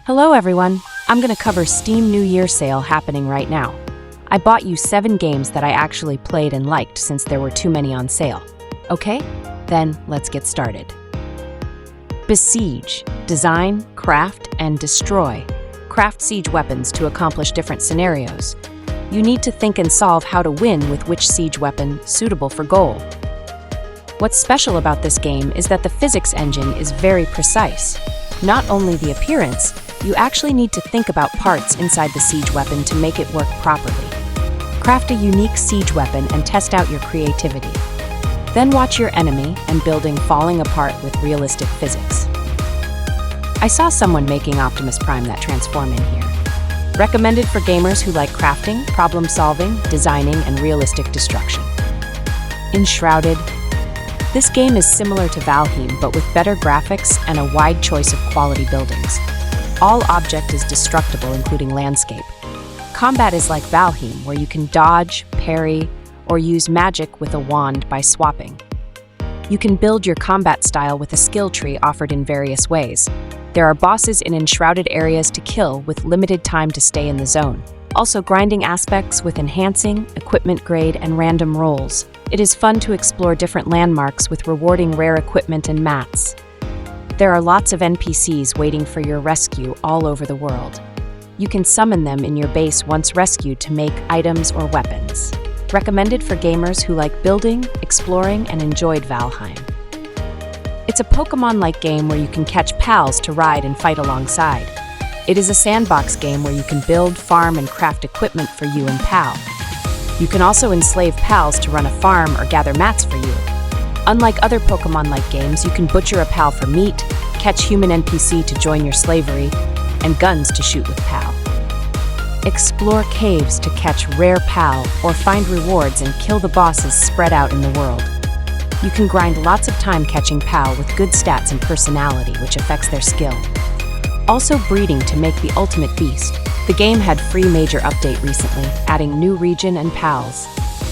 Hello everyone, I'm gonna cover Steam New Year sale happening right now. I bought you 7 games that I actually played and liked since there were too many on sale. Okay? Then let's get started. Besiege. Design, craft, and destroy. Craft siege weapons to accomplish different scenarios. You need to think and solve how to win with which siege weapon suitable for goal. What's special about this game is that the physics engine is very precise. Not only the appearance, you actually need to think about parts inside the siege weapon to make it work properly. Craft a unique siege weapon and test out your creativity. Then watch your enemy and building falling apart with realistic physics. I saw someone making Optimus Prime that transform in here. Recommended for gamers who like crafting, problem solving, designing, and realistic destruction. Enshrouded. This game is similar to Valheim, but with better graphics and a wide choice of quality buildings. All object is destructible, including landscape. Combat is like Valheim, where you can dodge, parry, or use magic with a wand by swapping. You can build your combat style with a skill tree offered in various ways. There are bosses in enshrouded areas to kill with limited time to stay in the zone. Also grinding aspects with enhancing, equipment grade, and random rolls. It is fun to explore different landmarks with rewarding rare equipment and mats. There are lots of NPCs waiting for your rescue all over the world. You can summon them in your base once rescued to make items or weapons. Recommended for gamers who like building, exploring, and enjoyed Valheim. It's a Pokemon-like game where you can catch pals to ride and fight alongside. It is a sandbox game where you can build, farm, and craft equipment for you and pal. You can also enslave pals to run a farm or gather mats for you. Unlike other Pokemon-like games, you can butcher a pal for meat, catch human NPC to join your slavery, and guns to shoot with pal. Explore caves to catch rare pal or find rewards and kill the bosses spread out in the world. You can grind lots of time catching pal with good stats and personality, which affects their skill. Also breeding to make the ultimate beast. The game had free major update recently, adding new region and pals.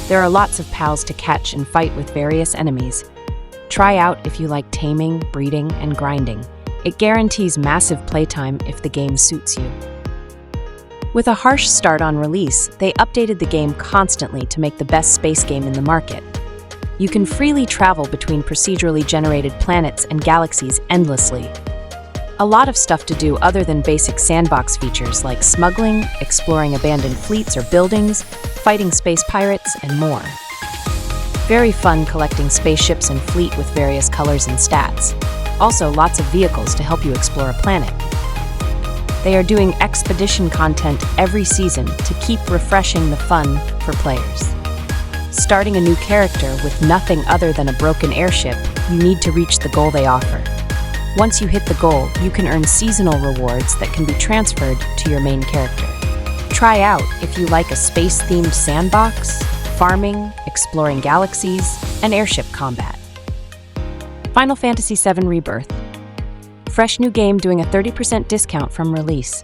There are lots of pals to catch and fight with various enemies. Try out if you like taming, breeding, and grinding. It guarantees massive playtime if the game suits you. With a harsh start on release, they updated the game constantly to make the best space game in the market. You can freely travel between procedurally generated planets and galaxies endlessly. A lot of stuff to do other than basic sandbox features like smuggling, exploring abandoned fleets or buildings, fighting space pirates, and more. Very fun collecting spaceships and fleet with various colors and stats. Also lots of vehicles to help you explore a planet. They are doing expedition content every season to keep refreshing the fun for players. Starting a new character with nothing other than a broken airship, you need to reach the goal they offer. Once you hit the goal, you can earn seasonal rewards that can be transferred to your main character. Try out if you like a space-themed sandbox, farming, exploring galaxies, and airship combat. Final Fantasy VII Rebirth. Fresh new game doing a 30% discount from release.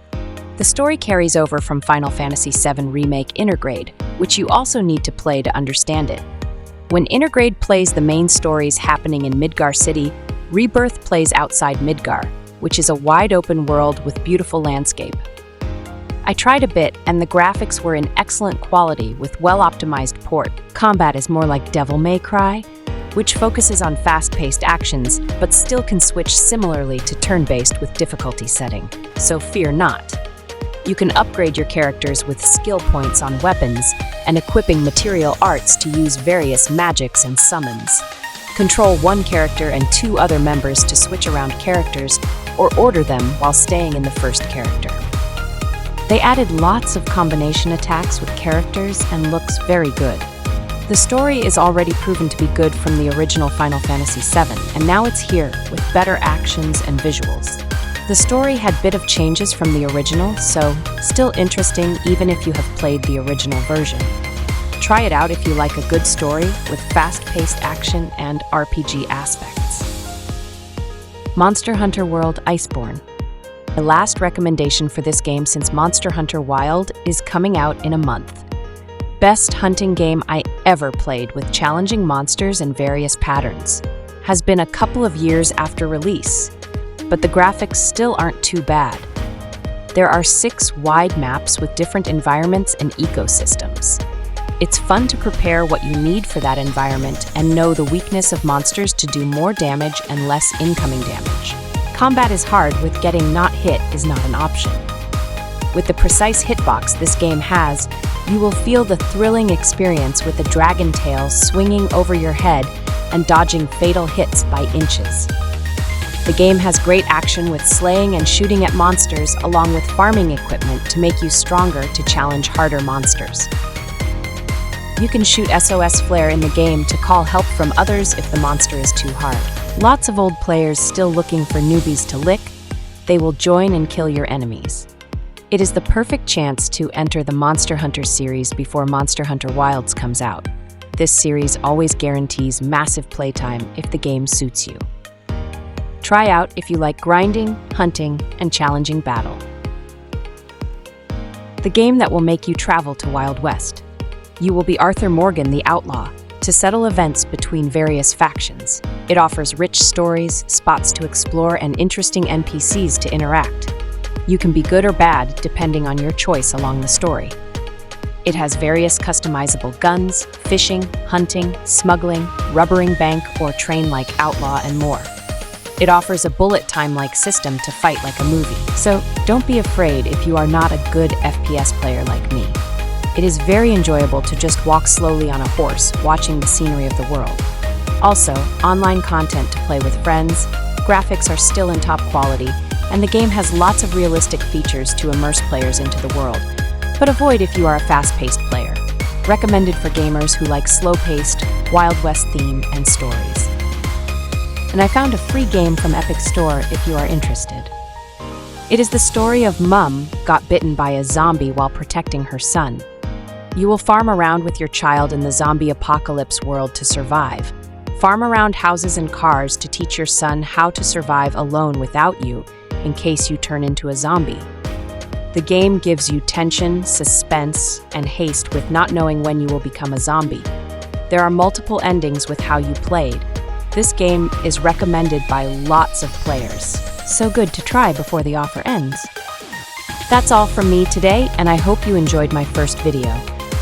The story carries over from Final Fantasy VII Remake Intergrade, which you also need to play to understand it. When Intergrade plays the main stories happening in Midgar City, Rebirth plays outside Midgar, which is a wide-open world with beautiful landscape. I tried a bit, and the graphics were in excellent quality with well-optimized port. Combat is more like Devil May Cry, which focuses on fast-paced actions, but still can switch similarly to turn-based with difficulty setting, so fear not. You can upgrade your characters with skill points on weapons and equipping material arts to use various magics and summons. Control one character and 2 other members to switch around characters or order them while staying in the first character. They added lots of combination attacks with characters and looks very good. The story is already proven to be good from the original Final Fantasy VII, and now it's here with better actions and visuals. The story had a bit of changes from the original, so still interesting even if you have played the original version. Try it out if you like a good story with fast-paced action and RPG aspects. Monster Hunter World Iceborne. The last recommendation for this game since Monster Hunter Wild is coming out in a month. Best hunting game I ever played with challenging monsters and various patterns. Has been a couple of years after release, but the graphics still aren't too bad. There are 6 wide maps with different environments and ecosystems. It's fun to prepare what you need for that environment and know the weakness of monsters to do more damage and less incoming damage. Combat is hard, with getting not hit is not an option. With the precise hitbox this game has, you will feel the thrilling experience with the dragon tail swinging over your head and dodging fatal hits by inches. The game has great action with slaying and shooting at monsters, along with farming equipment to make you stronger to challenge harder monsters. You can shoot SOS flare in the game to call help from others if the monster is too hard. Lots of old players still looking for newbies to lick. They will join and kill your enemies. It is the perfect chance to enter the Monster Hunter series before Monster Hunter Wilds comes out. This series always guarantees massive playtime if the game suits you. Try out if you like grinding, hunting, and challenging battle. The game that will make you travel to Wild West. You will be Arthur Morgan the Outlaw to settle events between various factions. It offers rich stories, spots to explore, and interesting NPCs to interact. You can be good or bad depending on your choice along the story. It has various customizable guns, fishing, hunting, smuggling, rubbering bank or train-like outlaw, and more. It offers a bullet time-like system to fight like a movie, so don't be afraid if you are not a good FPS player like me. It is very enjoyable to just walk slowly on a horse, watching the scenery of the world. Also, online content to play with friends, graphics are still in top quality, and the game has lots of realistic features to immerse players into the world, but avoid if you are a fast-paced player. Recommended for gamers who like slow-paced, Wild West theme and stories. And I found a free game from Epic Store if you are interested. It is the story of Mum got bitten by a zombie while protecting her son. You will farm around with your child in the zombie apocalypse world to survive. Farm around houses and cars to teach your son how to survive alone without you in case you turn into a zombie. The game gives you tension, suspense, and haste with not knowing when you will become a zombie. There are multiple endings with how you played. This game is recommended by lots of players. So good to try before the offer ends. That's all from me today, and I hope you enjoyed my first video.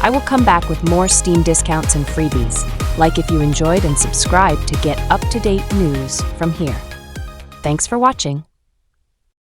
I will come back with more Steam discounts and freebies. Like if you enjoyed and subscribe to get up-to-date news from here. Thanks for watching.